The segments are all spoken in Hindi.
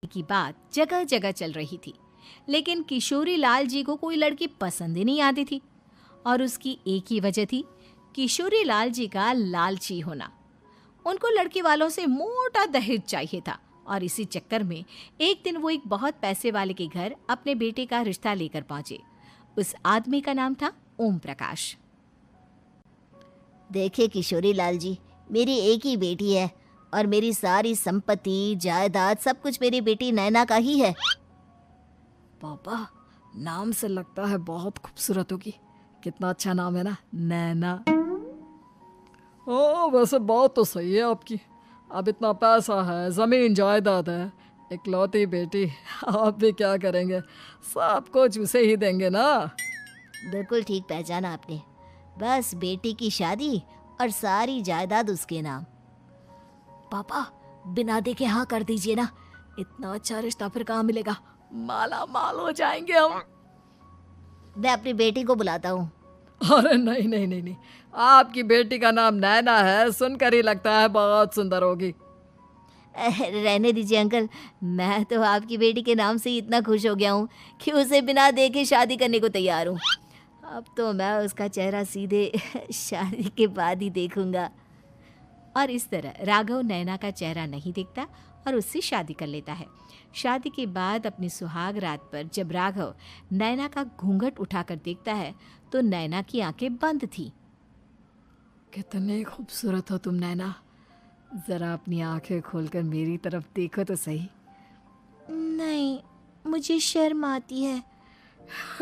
की बात जगह जगह चल रही थी, लेकिन किशोरी लाल जी को कोई लड़की पसंद ही नहीं आती थी। और उसकी एक ही वजह थी, किशोरी लाल जी का लालची होना। उनको लड़की वालों से मोटा दहेज चाहिए था और इसी चक्कर में एक दिन वो एक बहुत पैसे वाले के घर अपने बेटे का रिश्ता लेकर पहुंचे। उस आदमी का नाम था ओम प्रकाश। देखिए किशोरी लाल जी, मेरी एक ही बेटी है और मेरी सारी संपत्ति जायदाद सब कुछ मेरी बेटी नैना का ही है। पापा, नाम से लगता है बहुत खूबसूरत होगी। कितना अच्छा नाम है ना, नैना। ओ, वैसे बात तो सही है आपकी। अब इतना पैसा है, जमीन जायदाद है, इकलौती बेटी, आप भी क्या करेंगे? सब कुछ उसे ही देंगे ना। बिल्कुल ठीक पहचाना आपने। बस बेटी की शादी और सारी जायदाद उसके नाम। पापा, बिना देखे हाँ कर दीजिए ना। इतना अच्छा रिश्ता फिर कहाँ मिलेगा? माला माल हो जाएंगे हम। मैं अपनी बेटी को बुलाता हूँ। अरे नहीं नहीं नहीं नहीं, आपकी बेटी का नाम नैना है, सुनकर ही लगता है बहुत सुंदर होगी। रहने दीजिए अंकल, मैं तो आपकी बेटी के नाम से ही इतना खुश हो गया हूँ कि उसे बिना देखे शादी करने को तैयार हूँ। अब तो मैं उसका चेहरा सीधे शादी के बाद ही देखूंगा। और इस तरह राघव नैना का चेहरा नहीं देखता और उससे शादी कर लेता है। शादी के बाद अपनी सुहाग रात पर जब राघव नैना का घूंघट उठाकर देखता है तो नैना की आंखें बंद थी। कितनी खूबसूरत हो तुम नैना, जरा अपनी आंखें खोलकर मेरी तरफ देखो तो सही। नहीं, मुझे शर्म आती है।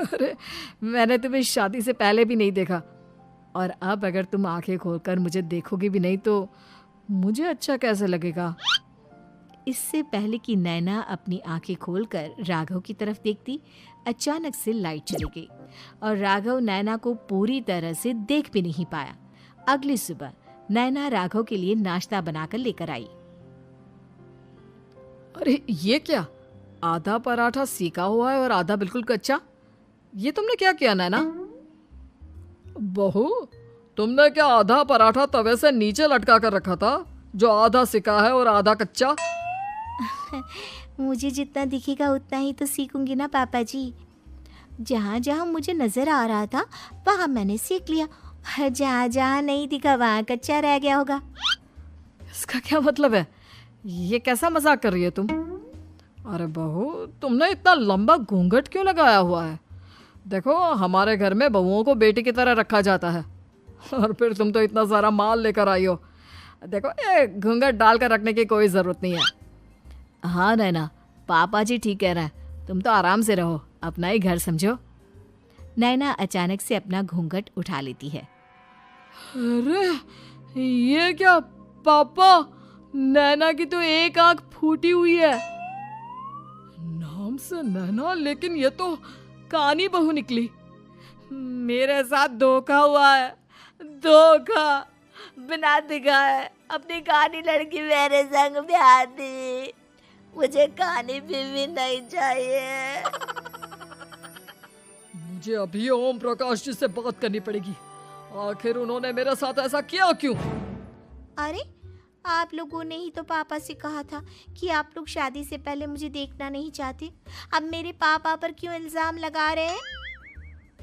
अरे, मैंने तुम्हें शादी से पहले भी नहीं देखा, और अब अगर तुम आंखें खोलकर मुझे देखोगी भी नहीं तो मुझे अच्छा कैसे लगेगा? इससे पहले कि नैना अपनी आंखें खोलकर राघव की तरफ देखती, अचानक से लाइट चली गई और राघव नैना को पूरी तरह से देख भी नहीं पाया। अगली सुबह नैना राघव के लिए नाश्ता बनाकर लेकर आई। अरे ये क्या, आधा पराठा सेका हुआ है और आधा बिल्कुल कच्चा। ये तुमने क्या किया नैना? बहू, तुमने क्या आधा पराठा तवे से नीचे लटका कर रखा था, जो आधा सेका है और आधा कच्चा? मुझे जितना दिखेगा उतना ही तो सीखूंगी ना पापा जी। जहाँ जहाँ मुझे नजर आ रहा था वहाँ मैंने सीख लिया, जहाँ जहाँ नहीं दिखा वहाँ कच्चा रह गया होगा। इसका क्या मतलब है? ये कैसा मजाक कर रही है तुम? अरे बहू, तुमने इतना लंबा घूंघट क्यों लगाया हुआ है? देखो, हमारे घर में बहुओं को बेटी की तरह रखा जाता है, और फिर तुम तो इतना सारा माल लेकर आई हो। देखो, ये घूंघट डालकर रखने की कोई ज़रूरत नहीं है। हाँ नैना, पापा जी ठीक कह रहे हैं, तुम तो आराम से रहो, अपना ही घर समझो। नैना अचानक से अपना घूंघट उठा लेती है। अरे ये क्या पापा, नैना की तो एक आंख फूटी हुई है। नाम से नैना, लेकिन ये तो कानी बहू निकली। मेरे साथ धोखा हुआ है, धोखा। बिना दिखाए अपनी कानी लड़की मेरे संग ब्याह दी। मुझे कानी बीवी नहीं चाहिए। मुझे अभी ओम प्रकाश जी से बात करनी पड़ेगी। आखिर उन्होंने मेरे साथ ऐसा किया क्यों? अरे, आप लोगों ने ही तो पापा से कहा था कि आप लोग शादी से पहले मुझे देखना नहीं चाहते। अब मेरे पापा पर क्यों इल्जाम लगा रहे हैं?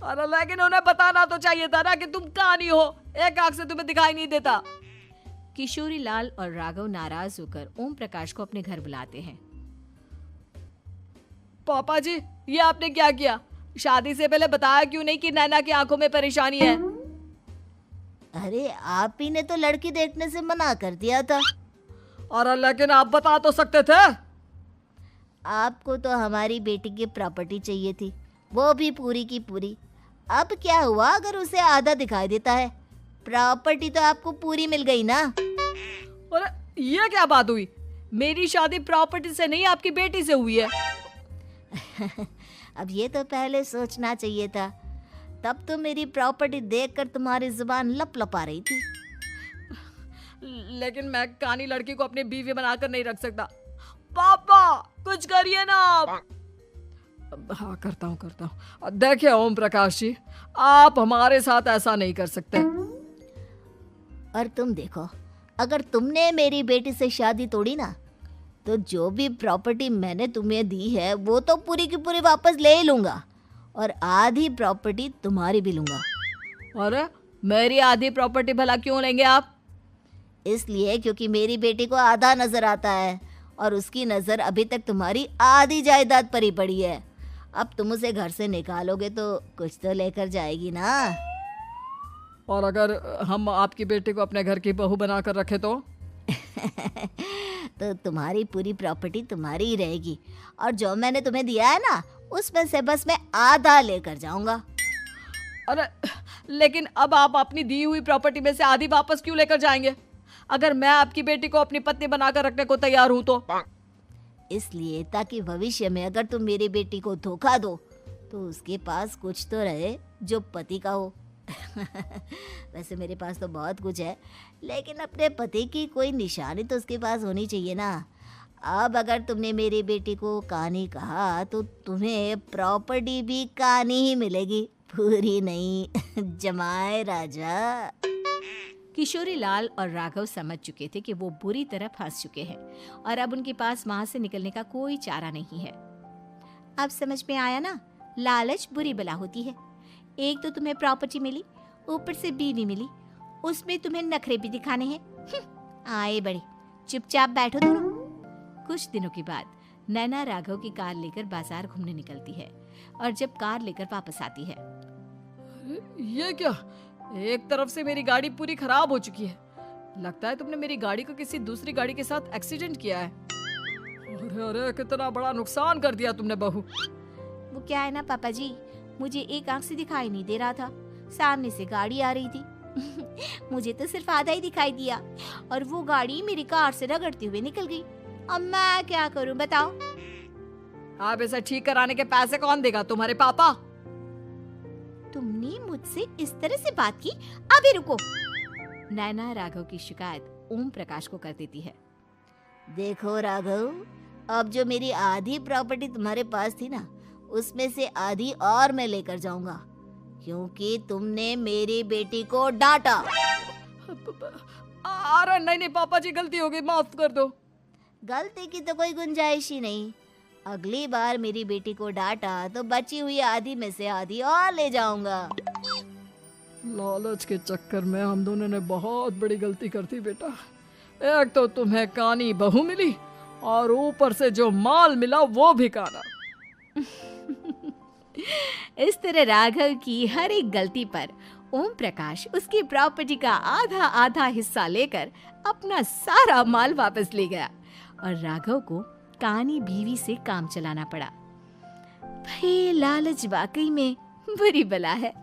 अरे लेकिन उन्हें बताना तो चाहिए था ना कि तुम कानी हो, एक आंख से तुम्हें दिखाई नहीं देता। किशोरी लाल और राघव नाराज होकर ओम प्रकाश को अपने घर बुलाते हैं। पापा जी, ये आपने क्या किया? शादी से पहले बताया क्यों नहीं कि नैना की आंखों में परेशानी है? अरे, आप ही ने तो लड़की देखने से मना कर दिया था। और लेकिन आप बता तो सकते थे। आपको तो हमारी बेटी की प्रॉपर्टी चाहिए थी, वो भी पूरी की पूरी। अब क्या हुआ अगर उसे आधा दिखाई देता है? प्रॉपर्टी तो आपको पूरी मिल गई ना। अरे ये क्या बात हुई? मेरी शादी प्रॉपर्टी से नहीं, आपकी बेटी से हुई है। अब ये तो पहले सोचना चाहिए था, तब तो मेरी प्रॉपर्टी देखकर तुम्हारी जुबान लप लपा रही थी। लेकिन मैं कानी लड़की को अपनी बीवी बनाकर नहीं रख सकता। पापा, कुछ करिए ना आप। हाँ, करता हूँ। देखिए ओम प्रकाश जी, आप हमारे साथ ऐसा नहीं कर सकते। और तुम देखो, अगर तुमने मेरी बेटी से शादी तोड़ी ना तो जो भी प्रॉपर्टी मैंने तुम्हें दी है वो तो पूरी की पूरी वापस ले ही लूँगा और आधी प्रॉपर्टी तुम्हारी भी लूँगा। अरे मेरी आधी प्रॉपर्टी भला क्यों लेंगे आप? इसलिए क्योंकि मेरी बेटी को आधा नजर आता है और उसकी नज़र अभी तक तुम्हारी आधी जायदाद पर ही पड़ी है। अब तुम उसे घर से निकालोगे तो कुछ तो लेकर जाएगी ना। और अगर हम आपकी बेटी को अपने घर की बहू बना कर रखे तो? तो तुम्हारी पूरी प्रॉपर्टी तुम्हारी ही रहेगी और जो मैंने तुम्हें दिया है ना उसमें से बस मैं आधा लेकर जाऊंगा। अरे लेकिन अब आप अपनी दी हुई प्रॉपर्टी में से आधी वापस क्यों लेकर जाएंगे? अगर मैं आपकी बेटी को अपनी पत्नी बनाकर रखने को तैयार हूं तो? इसलिए ताकि भविष्य में अगर तुम मेरी बेटी को धोखा दो तो उसके पास कुछ तो रहे जो पति का हो। वैसे मेरे पास तो बहुत कुछ है लेकिन अपने पति की कोई निशानी तो उसके पास होनी चाहिए ना। अब अगर तुमने मेरी बेटी को कानी कहा तो तुम्हें प्रॉपर्टी भी कानी ही मिलेगी, पूरी नहीं। जमाए राजा। किशोरी लाल और राघव समझ चुके थे कि वो बुरी तरह फंस चुके हैं और अब उनके पास वहां से निकलने का कोई चारा नहीं है। अब समझ में आया ना, लालच बुरी बला होती है। एक तो तुम्हें प्रॉपर्टी मिली, ऊपर से बीवी मिली, उसमें तुम्हें नखरे भी दिखाने हैं। आए बड़े, चुपचाप बैठो दोनों। कुछ दिनों के बाद नैना राघव की कार लेकर बाजार घूमने निकलती है और जब कार लेकर वापस आती है, ये क्या? एक तरफ से मेरी गाड़ी पूरी खराब हो चुकी है। लगता है तुमने मेरी गाड़ी को किसी दूसरी गाड़ी के साथ एक्सीडेंट किया है। अरे अरे कितना बड़ा नुकसान कर दिया तुमने बहू। वो क्या है ना पापा जी, मुझे एक आंख से दिखाई नहीं दे रहा था, सामने से गाड़ी आ रही थी। मुझे तो सिर्फ आधा ही दिखाई दिया और वो गाड़ी मेरी कार से रगड़ते हुए निकल गई। अब मैं क्या करूं बताओ? आप इसे ठीक कराने के पैसे कौन देगा? तुम्हारे पापा। तुमने मुझसे इस तरह से बात की? अभी रुको। नैना राघव की शिकायत ओम प्रकाश को कर देती है। देखो राघव, अब जो मेरी आधी प्रॉपर्टी तुम्हारे पास थी ना उसमें से आधी और मैं लेकर जाऊंगा क्योंकि तुमने मेरी बेटी को डांटा। अरे नहीं नहीं पापा जी, गलती हो गई, माफ कर दो। गलती की तो कोई गुंजाइश ही नहीं। अगली बार मेरी बेटी को डांटा तो बची हुई आधी में से आधी और ले जाऊंगा। लालच के चक्कर में हम दोनों ने बहुत बड़ी गलती कर दी बेटा। एक तो तुम्हें कानी बहू मिली और ऊपर से जो माल मिला वो भी काना। इस तरह राघव की हर एक गलती पर ओम प्रकाश उसकी प्रॉपर्टी का आधा आधा हिस्सा लेकर अपना सारा माल वापस ले गया और राघव को कानी बीवी से काम चलाना पड़ा। भाई लालच वाकई में बुरी बला है।